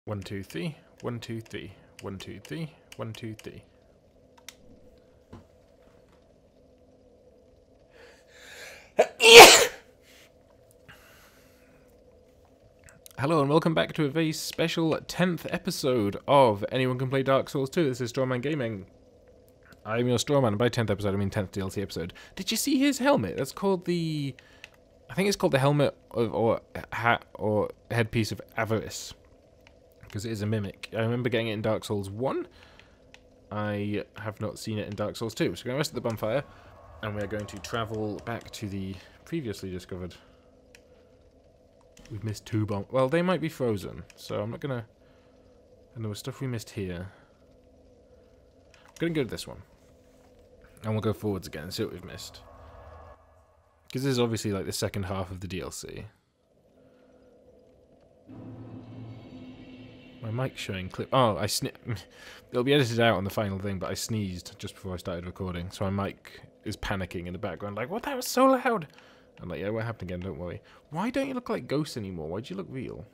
One, two, three. 1, 2, 3. 1, 2, 3. 1, 2, 3. Hello and welcome back to a very special 10th episode of Anyone Can Play Dark Souls 2. This is Strawman Gaming. I'm your Strawman, and by 10th episode I mean 10th DLC episode. Did you see his helmet? That's called the... I think it's called the helmet of, or hat or headpiece of Avarice. Because it is a mimic. I remember getting it in Dark Souls 1. I have not seen it in Dark Souls 2. So we're going to rest at the bonfire, and we're going to travel back to the previously discovered... We've missed 2 bombs. Well, they might be frozen, so I'm not gonna... And there was stuff we missed here. I'm gonna go to this one. And we'll go forwards again and see what we've missed. Because this is obviously like the second half of the DLC. My mic's showing clip... Oh, I It'll be edited out on the final thing, but I sneezed just before I started recording. So my mic is panicking in the background like, what? That was so loud! I'm like, yeah, what happened again? Don't worry. Why don't you look like ghosts anymore? Why do you look real?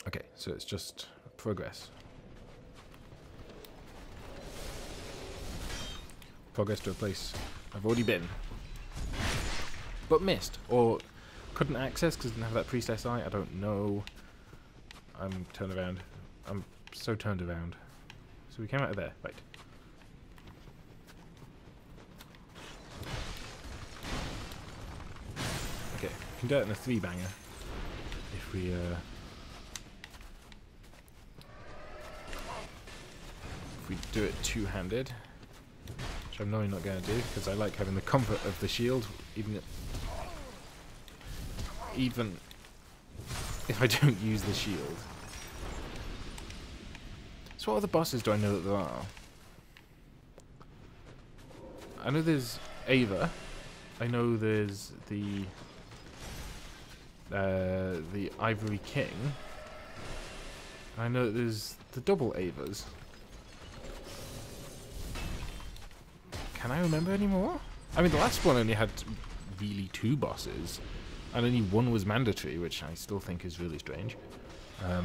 Okay, so it's just progress. Progress to a place I've already been. But missed. Or couldn't access because I didn't have that priestess eye. I don't know. I'm turned around. I'm so turned around. So we came out of there. Right. Okay, we can do it in a 3-banger if we do it two-handed, which I'm knowing not going to do because I like having the comfort of the shield, even if I don't use the shield. So what other bosses do I know that there are? I know there's Ava. I know there's the Ivory King. I know that there's the double Avas. Can I remember any more? I mean, the last one only had really 2 bosses, and only 1 was mandatory, which I still think is really strange. So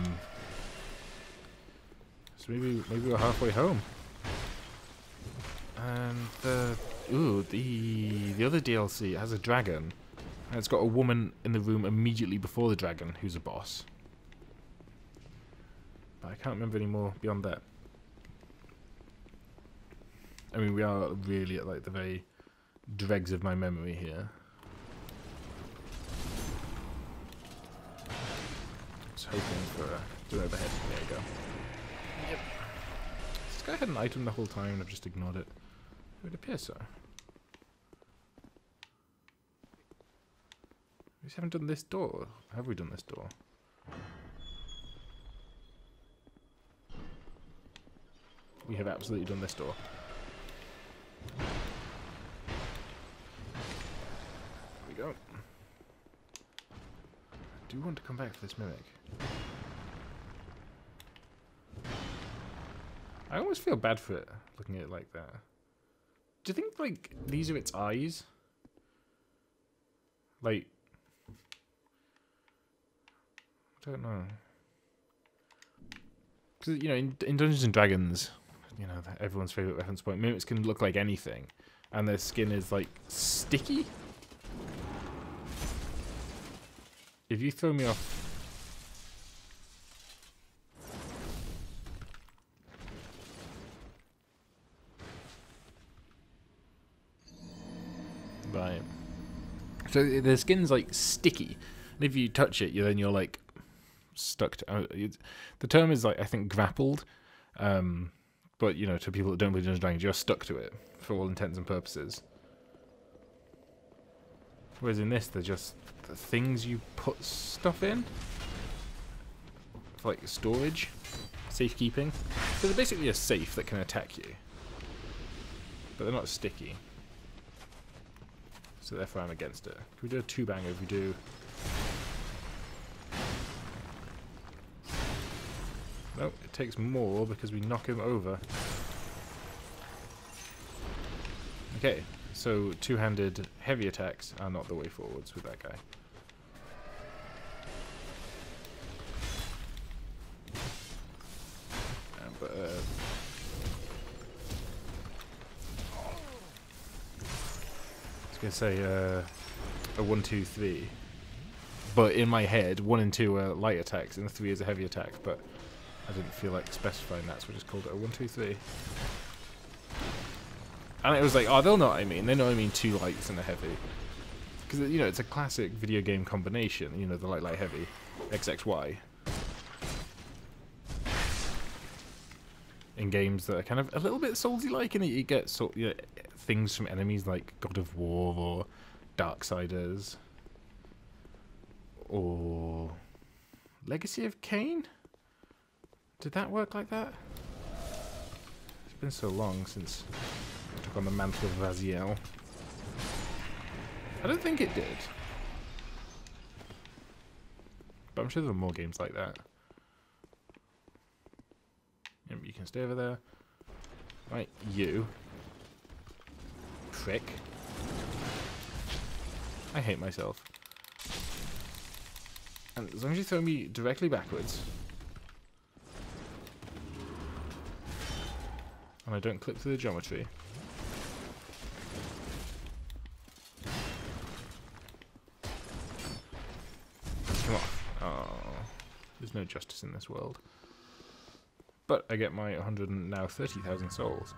maybe we're halfway home. And the other DLC has a dragon, and it's got a woman in the room immediately before the dragon, who's a boss. But I can't remember any more beyond that. I mean, we are really at like the very dregs of my memory here. Just hoping for do overhead. There we go. Yep. This guy had an item the whole time and I've just ignored it. It would appear so. We just haven't done this door. Have we done this door? We have absolutely done this door. There we go. I do want to come back for this mimic. I almost feel bad for it, looking at it like that. Do you think, like, these are its eyes? Like... I don't know. Because, you know, in Dungeons and Dragons, you know, everyone's favourite reference point, mimics can look like anything. And their skin is, like, sticky? If you throw me off... Right. So the skin's like sticky, and if you touch it, you're like stuck to. The term is like I think grappled, but you know to people that don't play Dungeons and Dragons, you're stuck to it for all intents and purposes. Whereas in this, they're just the things you put stuff in, for like storage, safekeeping. So they're basically a safe that can attack you, but they're not sticky. So therefore I'm against it. Can we do a 2-banger if we do... Nope, it takes more because we knock him over. Okay, so 2-handed heavy attacks are not the way forwards with that guy. but I was gonna say a 1, 2, 3. But in my head, 1 and 2 are light attacks, and 3 is a heavy attack. But I didn't feel like specifying that, so I just called it a 1, 2, 3. And it was like, oh, they'll know what I mean. They know I mean 2 lights and a heavy. Because, you know, it's a classic video game combination. You know, the light, light, heavy. XXY. In games that are kind of a little bit Soulsy-like, and you get you know, things from enemies like God of War or Darksiders. Or Legacy of Kain? Did that work like that? It's been so long since I took on the mantle of Vaziel. I don't think it did. But I'm sure there were more games like that. Yep, you can stay over there. Right, you. Prick. I hate myself. And as long as you throw me directly backwards, and I don't clip through the geometry, come on. Oh, there's no justice in this world. But I get my 130,000 souls.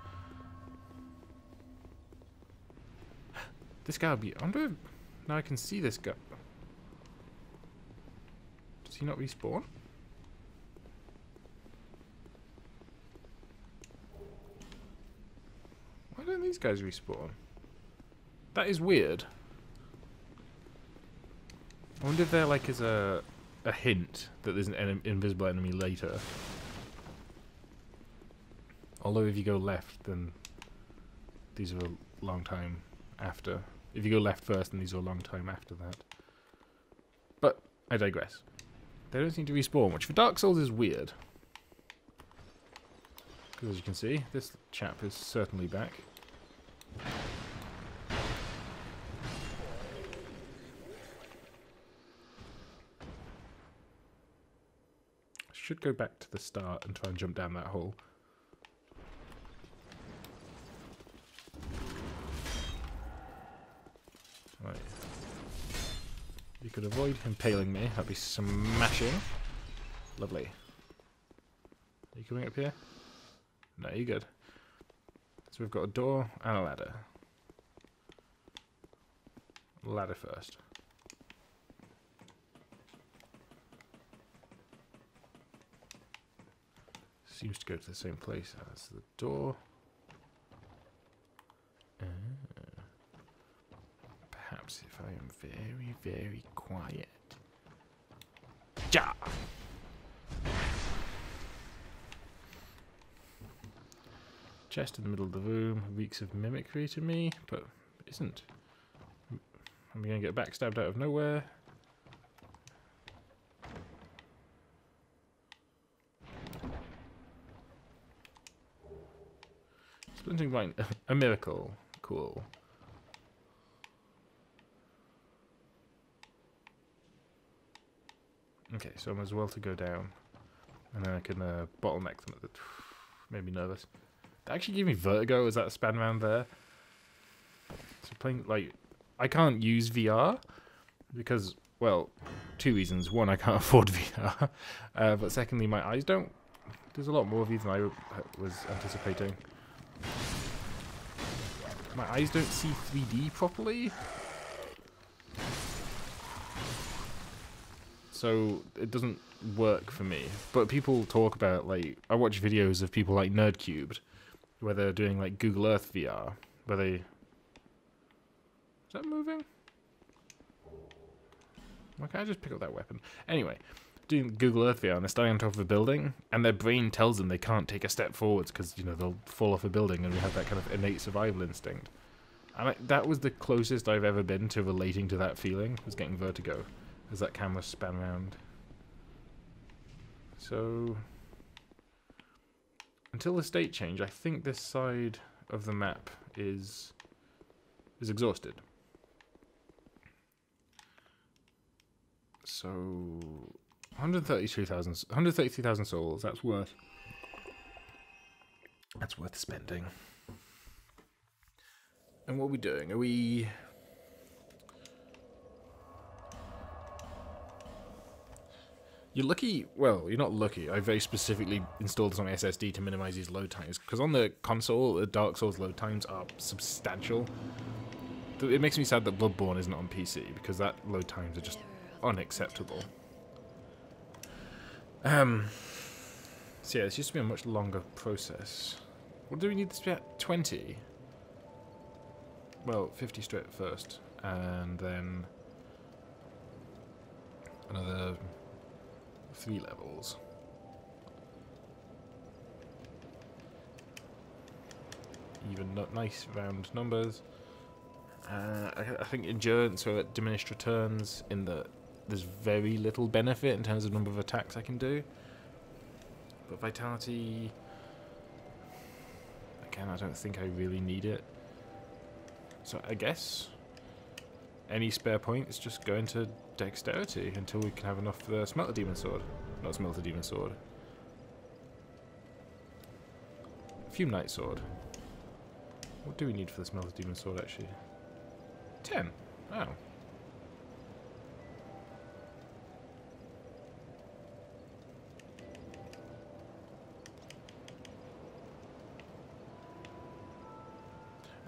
This guy will be. I wonder if now I can see this guy. Does he not respawn? Why don't these guys respawn? That is weird. I wonder if there like is a hint that there's an invisible enemy later. Although if you go left, then these are a long time after. If you go left first, then these are a long time after that. But I digress. They don't seem to respawn, which for Dark Souls is weird. Because as you can see, this chap is certainly back. I should go back to the start and try and jump down that hole. Right. You could avoid impaling me. That'd be smashing. Lovely. Are you coming up here? No, you're good. So we've got a door and a ladder. Ladder first. Seems to go to the same place as the door. Perhaps if I am very, very quiet. Ja! Chest in the middle of the room reeks of mimicry to me, but isn't. I'm going to get backstabbed out of nowhere. Splinting Vine, a miracle. Cool. Okay, so I'm as well to go down, and then I can bottleneck them. Made me nervous. That actually gave me vertigo as that span around there. So playing, like, I can't use VR because, well, 2 reasons. One, I can't afford VR, but secondly, my eyes don't. There's a lot more of these than I was anticipating. My eyes don't see 3D properly. So it doesn't work for me. But people talk about, like, I watch videos of people like Nerdcubed, where they're doing like Google Earth VR, where they... Is that moving? Why can't I just pick up that weapon? Anyway, doing Google Earth VR, and they're standing on top of a building, and their brain tells them they can't take a step forwards because, you know, they'll fall off a building, and we have that kind of innate survival instinct. And that was the closest I've ever been to relating to that feeling, was getting vertigo, as that camera span around. So... until the state change, I think this side of the map is exhausted. So 133,000 souls, that's worth That's worth spending. And what are we doing? Are we... You're lucky... Well, you're not lucky. I very specifically installed this on my SSD to minimize these load times. Because on the console, the Dark Souls load times are substantial. It makes me sad that Bloodborne isn't on PC, because that load times are just unacceptable. So yeah, this used to be a much longer process. What do we need this to be at? 20? Well, 50 straight first, and then another 3 levels. Even nice round numbers. I think endurance or diminished returns in the there's very little benefit in terms of number of attacks I can do. But vitality, again, I don't think I really need it. So I guess any spare points just go into dexterity until we can have enough for the Smelter Demon Sword. Not Smelter Demon Sword. Fume Knight Sword. What do we need for the Smelter Demon Sword, actually? 10. Oh.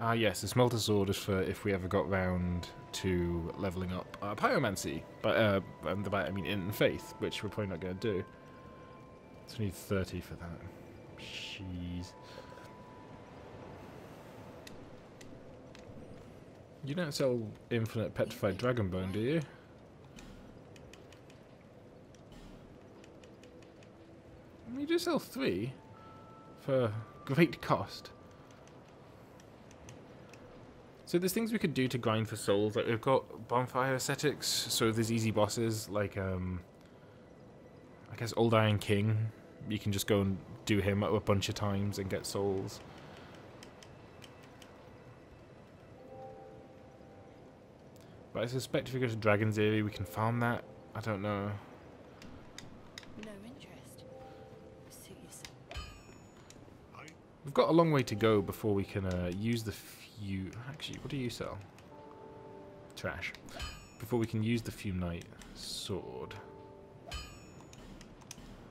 Ah, yes, the Smelter Sword is for if we ever got round to leveling up Pyromancy. But by I mean in Faith, which we're probably not going to do. So we need 30 for that. Jeez. You don't sell infinite petrified dragon bone, do you? You do sell 3 for great cost. So there's things we could do to grind for souls. Like we've got bonfire ascetics, so there's easy bosses like I guess Old Iron King. You can just go and do him a bunch of times and get souls. But I suspect if we go to Dragon's Eyrie we can farm that. I don't know. No interest. Suit yourself. We've got a long way to go before we can use the few... Actually, what do you sell? Trash. Before we can use the Fume Knight Sword.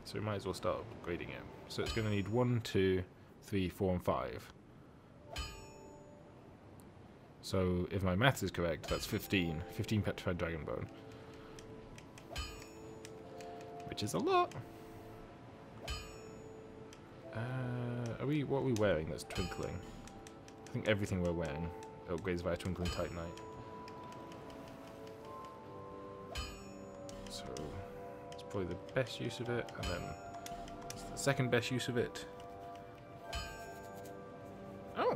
So we might as well start upgrading it. So it's going to need 1, 2, 3, 4, and 5. So if my maths is correct, that's 15. 15 petrified dragon bone. Which is a lot. What are we wearing that's twinkling? I think everything we're wearing upgrades via Twinkling Titanite. So it's probably the best use of it, and then it's the second best use of it. Oh!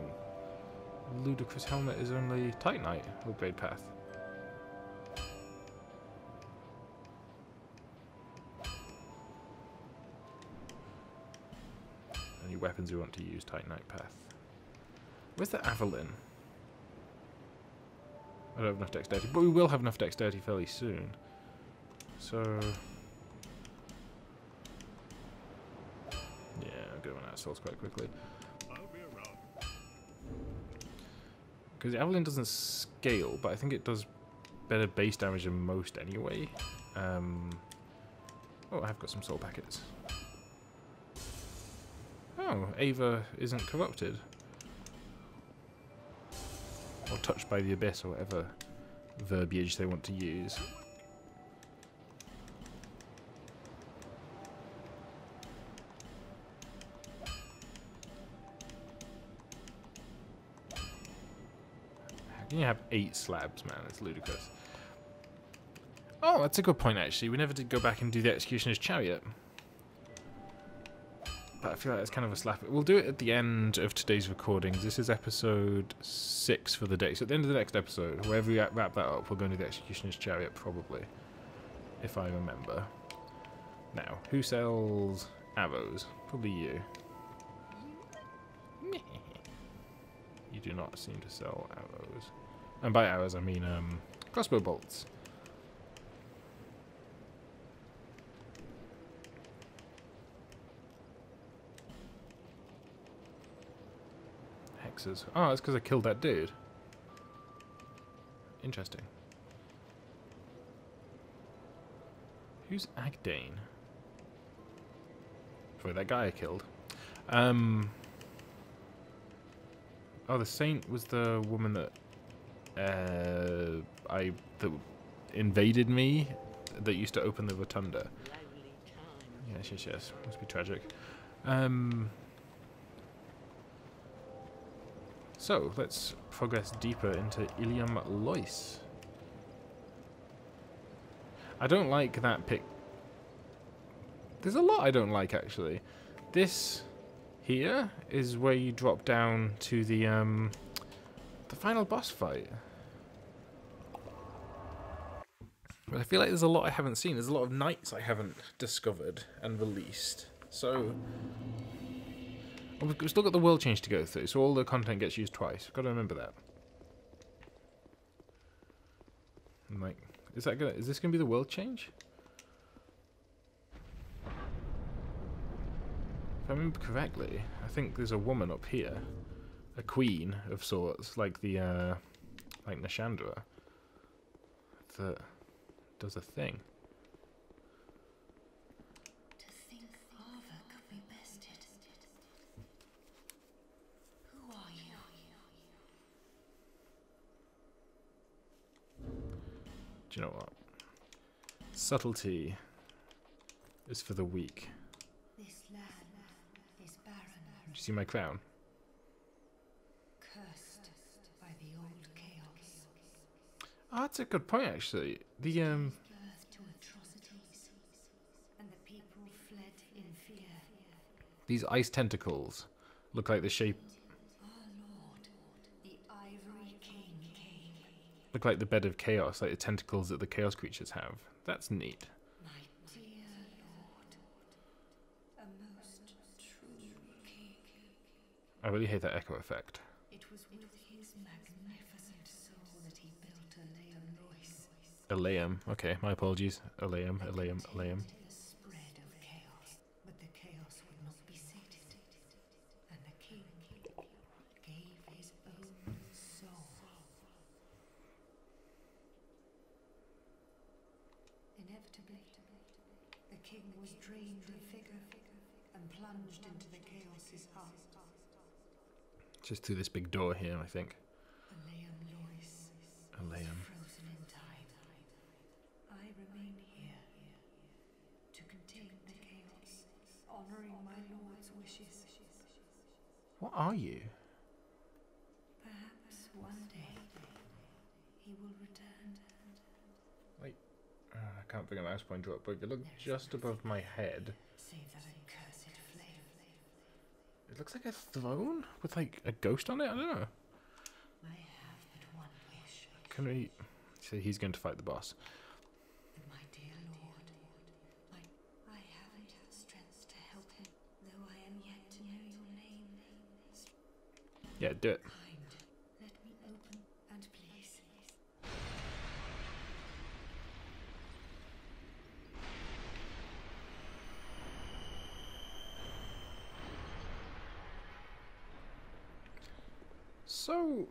Ludicrous Helmet is only Titanite upgrade path. Any weapons we want to use, Titanite path. Where's the Avalyn? I don't have enough dexterity, but we will have enough dexterity fairly soon. So... yeah, I'm going to run out of souls quite quickly. Because the Avalyn doesn't scale, but I think it does better base damage than most anyway. Oh, I've got some soul packets. Oh, Ava isn't corrupted. Or touched by the abyss, or whatever verbiage they want to use. How can you have 8 slabs, man? It's ludicrous. Oh, that's a good point, actually. We never did go back and do the Executioner's Chariot. But I feel like that's kind of a slap. We'll do it at the end of today's recordings. This is episode 6 for the day. So at the end of the next episode, wherever we wrap that up, we're going to do the Executioner's Chariot, probably. If I remember. Now, who sells arrows? Probably you. You do not seem to sell arrows. And by arrows, I mean crossbow bolts. axes. Oh, that's because I killed that dude. Interesting. Who's Agdane? Sorry, that guy I killed. Oh, the saint was the woman that that invaded me, that used to open the rotunda. Yes, yes, yes. Must be tragic. So let's progress deeper into Ilium Lois. I don't like that pic. There's a lot I don't like, actually. This here is where you drop down to the final boss fight. But I feel like there's a lot I haven't seen. There's a lot of knights I haven't discovered and released. So we've still got the world change to go through, so all the content gets used twice. Got to remember that. I'm like, is this gonna be the world change? If I remember correctly, I think there's a woman up here, a queen of sorts, like the like Nashandra, that does a thing. To think Ava could be bested. Who are you? Do you know what? Subtlety is for the weak. This land is barren. Did you see my crown? Cursed by the old chaos. Oh, that's a good point, actually. The Birth to atrocities. And the people fled in fear. these ice tentacles look like the shape. Our lord, the Ivory King came. Look like the bed of chaos, like the tentacles that the chaos creatures have. That's neat. My dear lord, a most true king. I really hate that echo effect. It was with his magnificent soul that he built Aleum Lois. Aleum. Okay, my apologies. Aleum, Aleum, Aleum. The spread of chaos, but the chaos would not be sated, and the king gave his own soul. Inevitably, the king was drained of vigor and plunged into the chaos's heart. Just through this big door here, I think. Aleum Lois, Aleum. frozen in time. I remain here to contain the chaos, honoring my lord's wishes. What are you? Perhaps one day he will return. Like, I can't bring a mouse pointer up, but if you look just above my head, Save that accursed flame. it looks like a throne with like a ghost on it. I don't know. I have but one wish, Can we? So he's going to fight the boss. that my dear lord, I haven't strength to help him, though I am yet to know your name. Yeah, do it. Kind, let me open and please. So,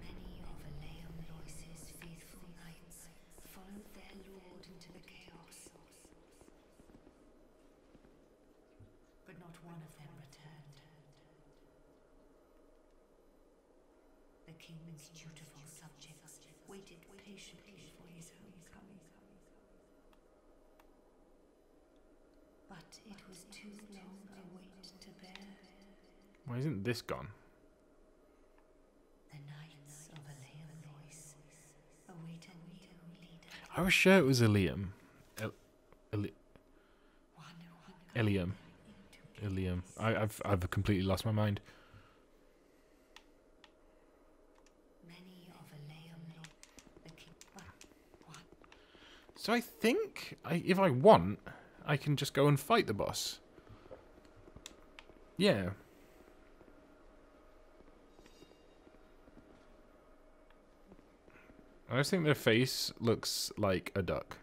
Many of Aleum Lois's faithful knights followed their lord into the chaos, but not one of them returned. The king's dutiful subjects waited patiently for his homecoming, but it was too long a wait to bear. why isn't this gone? The knights of Aleum Lois await a new leader. I was sure it was Ilium. Ilium. Ilium. I've completely lost my mind. Many of Aleum Lois, the king. What? So I think if I want, I can just go and fight the boss. Yeah. I just think their face looks like a duck.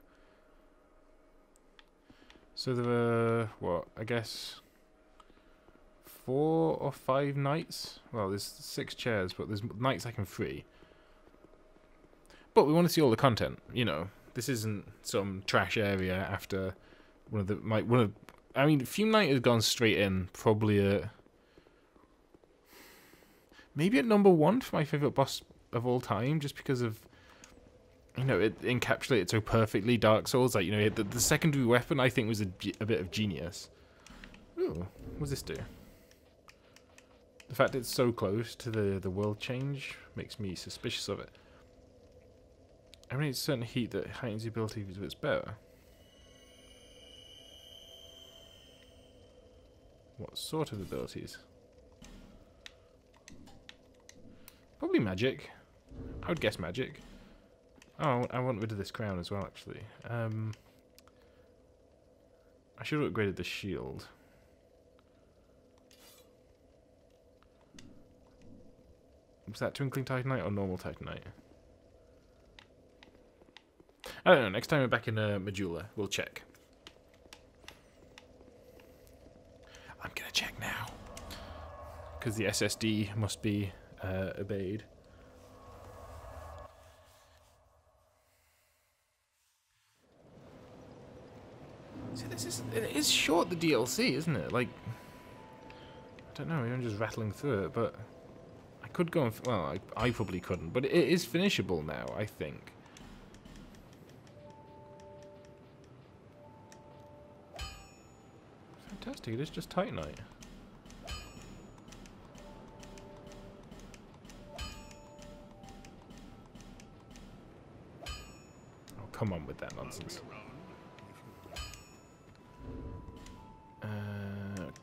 So there are, what, I guess 4 or 5 knights. Well, there's 6 chairs, but there's knights I can free. But we want to see all the content, you know. This isn't some trash area after I mean, Fume Knight has gone straight in, probably at maybe at number 1 for my favourite boss of all time, just because of, you know, it encapsulated so perfectly Dark Souls. Like, you know, the secondary weapon I think was a bit of genius. Ooh, what does this do? The fact it's so close to the world change makes me suspicious of it. I mean, it's certain heat that heightens the ability of its bearer. What sort of abilities? Probably magic. I would guess magic. Oh, I want rid of this crown as well, actually. I should have upgraded the shield. Was that Twinkling Titanite or normal Titanite? I don't know. Next time we're back in Majula, we'll check. I'm gonna check now. Because the SSD must be obeyed. See, it is short, the DLC, isn't it? Like, I don't know, I'm just rattling through it, but I could go and, well, I probably couldn't, but it is finishable now, I think. Fantastic, it is just Titanite. Oh, come on with that nonsense.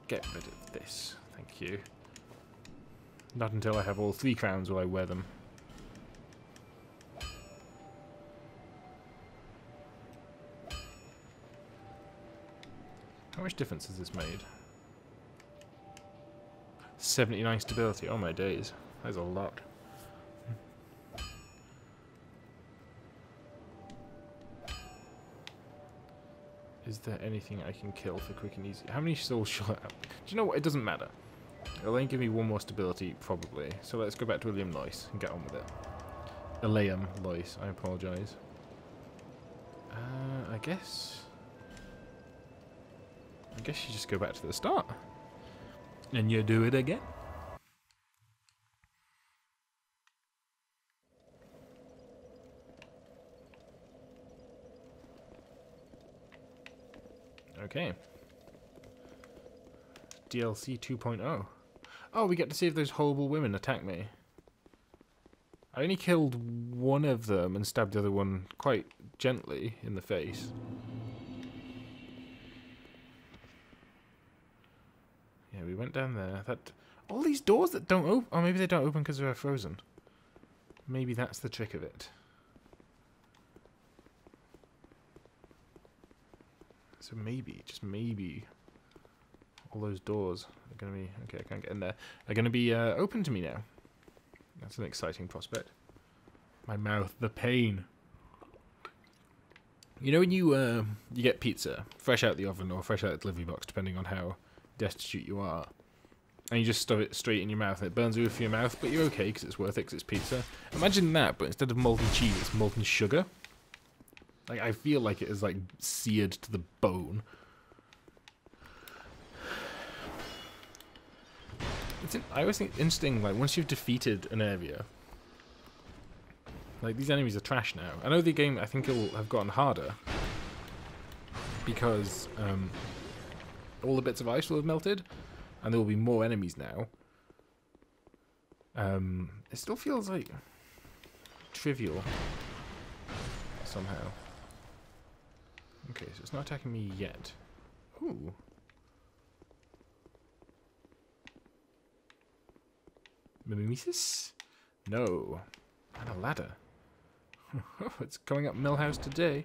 Get rid of this, thank you. Not until I have all 3 crowns will I wear them. How much difference has this made? 79 stability, oh my days, that's a lot. Is there anything I can kill for quick and easy? How many souls shall I have? Do you know what? It doesn't matter. It'll only give me 1 more stability, probably. So let's go back to William Loyce and get on with it. Elaim Loyce, I apologise. I guess you just go back to the start. And you do it again. Okay. DLC 2.0. Oh, we get to see if those horrible women attack me. I only killed one of them and stabbed the other one quite gently in the face. Yeah, we went down there. All these doors that don't open. Oh, maybe they don't open because they're frozen. Maybe that's the trick of it. So maybe, just maybe, all those doors are going to be... Okay, I can't get in there. Are going to be open to me now. That's an exciting prospect. My mouth, the pain. You know when you get pizza, fresh out the oven or fresh out the delivery box, depending on how destitute you are, and you just stuff it straight in your mouth and it burns the roof of your mouth, but you're okay because it's worth it because it's pizza. Imagine that, but instead of molten cheese, it's molten sugar. Like, I feel like it is, like, seared to the bone. I always think it's interesting, like, once you've defeated an area, like, these enemies are trash now. I know the game, I think it'll have gotten harder, because all the bits of ice will have melted, and there will be more enemies now. It still feels, like, trivial, somehow. Okay, so it's not attacking me yet. Ooh. Mimesis? No. And a ladder. It's coming up Millhouse today.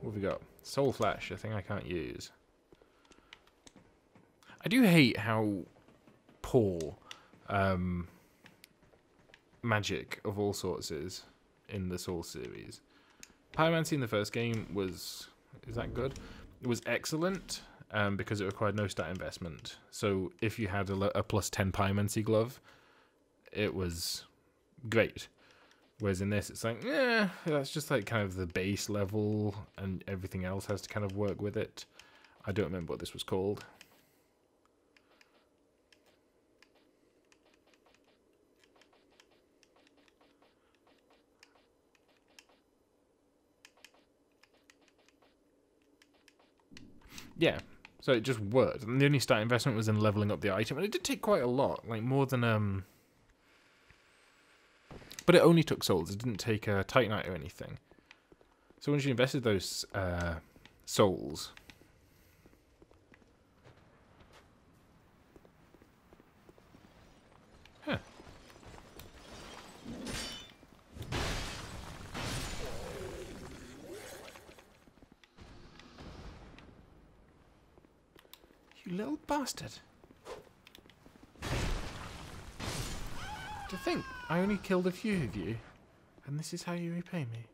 What have we got? Soul Flash, a thing I can't use. I do hate how poor magic of all sorts is in the Soul series. Pyromancy in the first game was... Is that good? It was excellent. because it required no stat investment. So if you had a plus 10 pyromancy glove, it was great. Whereas in this, it's like, yeah, that's just like kind of the base level, and everything else has to kind of work with it. I don't remember what this was called. Yeah, so it just worked. And the only stat investment was in leveling up the item, and it did take quite a lot, like more than but it only took souls. It didn't take a Titanite or anything. So once you invested those souls, huh? You little bastard! To think, I only killed a few of you, and this is how you repay me.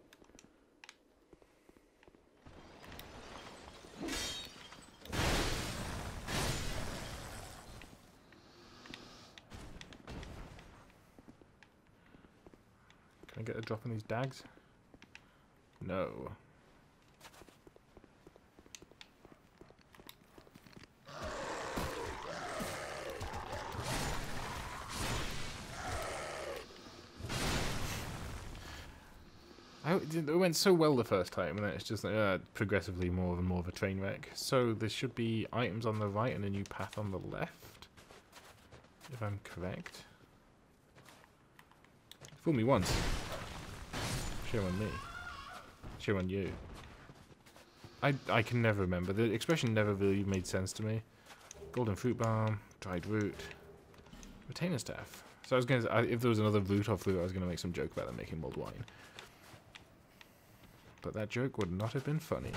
Can I get a drop on these dags? No. It went so well the first time, and then it's just progressively more and more of a train wreck. So there should be items on the right and a new path on the left, if I'm correct. Fool me once. Shame on me. Shame on you. I can never remember. The expression never really made sense to me. Golden fruit bomb, dried root, retainer staff. So I was going to, if there was another root or fruit, I was going to make some joke about them making mulled wine. But that joke would not have been funny.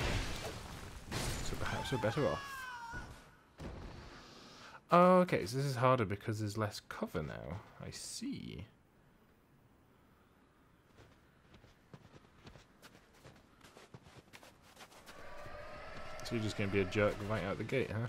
So perhaps we're better off. Oh, okay, so this is harder because there's less cover now. I see. So you're just going to be a jerk right out the gate, huh?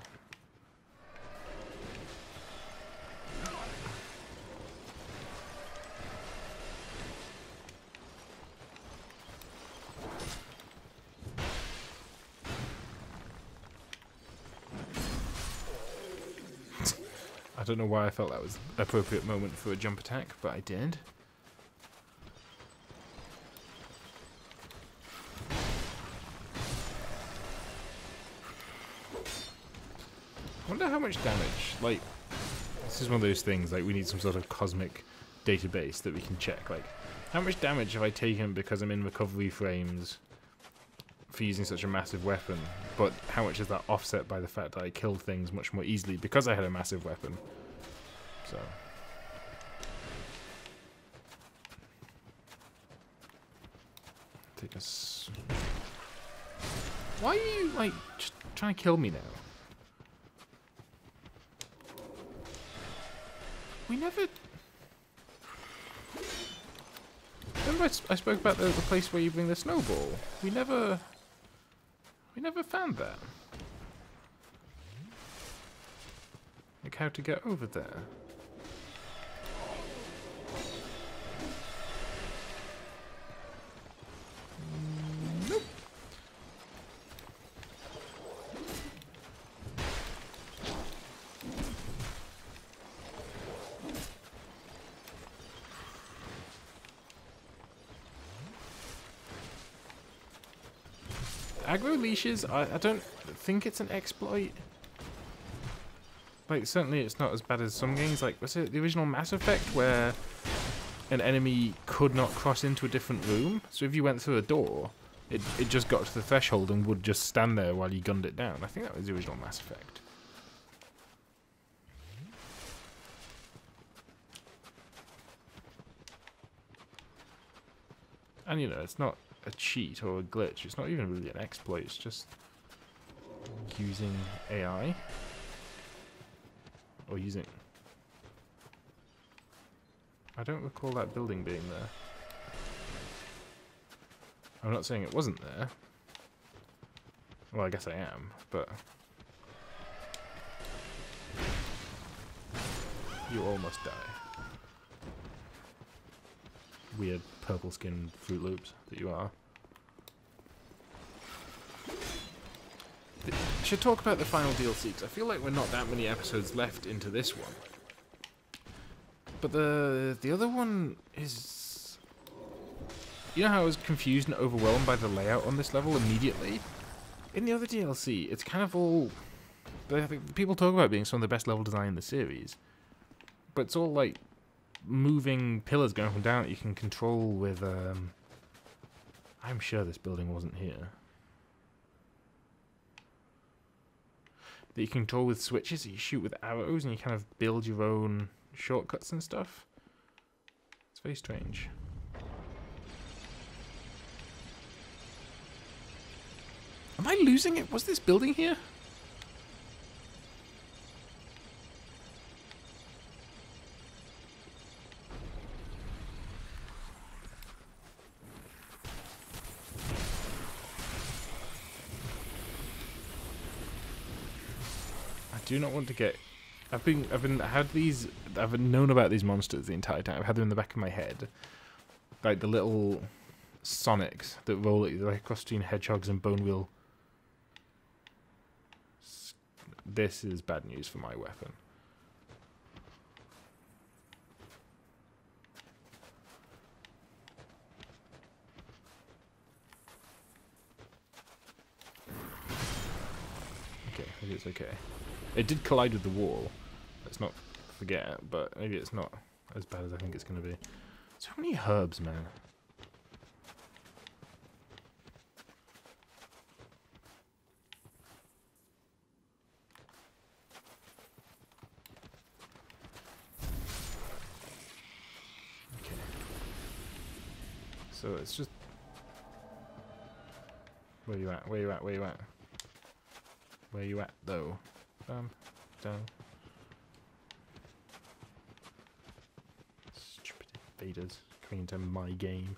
I don't know why I felt that was an appropriate moment for a jump attack, but I did. I wonder how much damage, like, this is one of those things, like, we need some sort of cosmic database that we can check, like, how much damage have I taken because I'm in recovery frames for using such a massive weapon, but how much is that offset by the fact that I killed things much more easily because I had a massive weapon? So take us. Why are you like just trying to kill me now? We never. Remember I spoke about the place where you bring the snowball. We never found that. Like how to get over there. Nope. Aggro leashes, I don't think it's an exploit. Like, certainly it's not as bad as some games, like, was it the original Mass Effect, where an enemy could not cross into a different room? So if you went through a door, it just got to the threshold and would just stand there while you gunned it down. I think that was the original Mass Effect. And, you know, it's not a cheat or a glitch. It's not even really an exploit. It's just using AI. Or using... I don't recall that building being there. I'm not saying it wasn't there. Well, I guess I am, but... You almost die. Weird purple skinned Fruit Loops that you are. I should talk about the final DLC, because I feel like we're not that many episodes left into this one. But the other one is... You know how I was confused and overwhelmed by the layout on this level immediately? In the other DLC, it's kind of all... People talk about being some of the best level design in the series. But it's all like moving pillars going up and down that you can control with... I'm sure this building wasn't here. That you control with switches that you shoot with arrows and you kind of build your own shortcuts and stuff. It's very strange. Am I losing it? Was this building here? I do not want to get... I've known about these monsters the entire time. I've had them in the back of my head. Like the little Sonics that roll at you, like cross between hedgehogs and bone wheel. This is bad news for my weapon. Okay, maybe it's okay. It did collide with the wall. Let's not forget, but maybe it's not as bad as I think it's going to be. So many herbs, man. Okay. So it's just... Where you at? Where you at? Where you at? Where you at, though? Down. Stupid invaders coming into my game,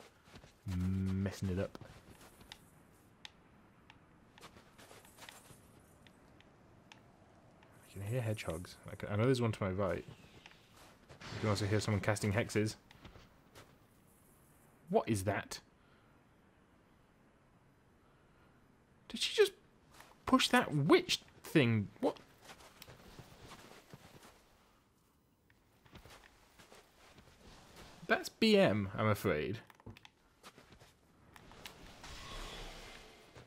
messing it up. I can hear hedgehogs. I know there's one to my right. You can also hear someone casting hexes. What is that? Did she just push that witch thing? What? That's BM, I'm afraid.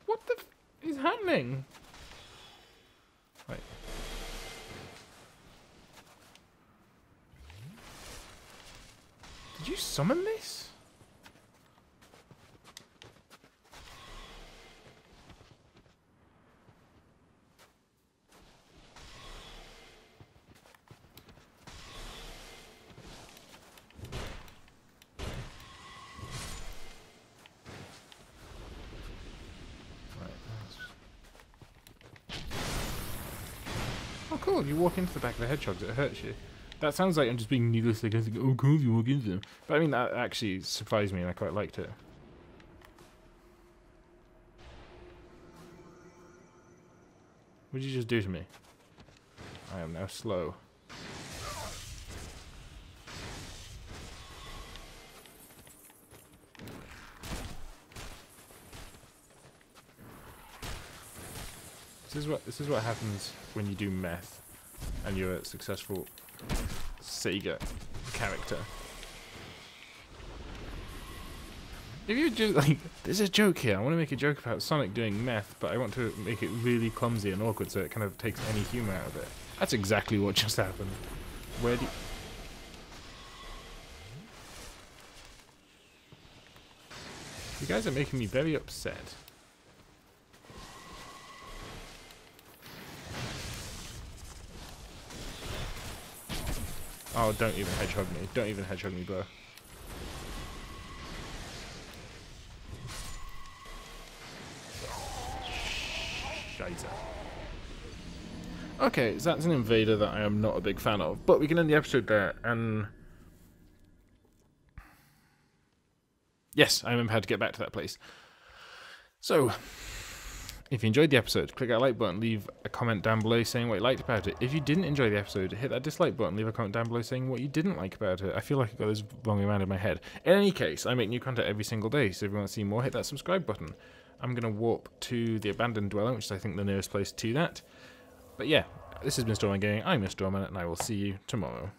What the f is happening? Right. Did you summon this? Oh, cool. You walk into the back of the hedgehogs, it hurts you. That sounds like I'm just being needlessly going to go, oh, cool, you walk into them. But I mean, that actually surprised me and I quite liked it. What did you just do to me? I am now slow. This is what happens when you do meth and you're a successful Sega character. If you just like, there's a joke here. I want to make a joke about Sonic doing meth, but I want to make it really clumsy and awkward so it kind of takes any humour out of it. That's exactly what just happened. Where do you guys are making me very upset. Oh, don't even hedgehog me. Don't even hedgehog me, bro. Shite. Okay, so that's an invader that I am not a big fan of. But we can end the episode there, and... Yes, I remember how to get back to that place. So, If you enjoyed the episode, click that like button, leave a comment down below saying what you liked about it. If you didn't enjoy the episode, hit that dislike button, leave a comment down below saying what you didn't like about it. I feel like I got this wrong around in my head. In any case, I make new content every single day, so if you want to see more, hit that subscribe button. I'm going to warp to the abandoned dwelling, which is I think the nearest place to that. But yeah, this has been Strawman Gaming. I'm your Strawman, and I will see you tomorrow.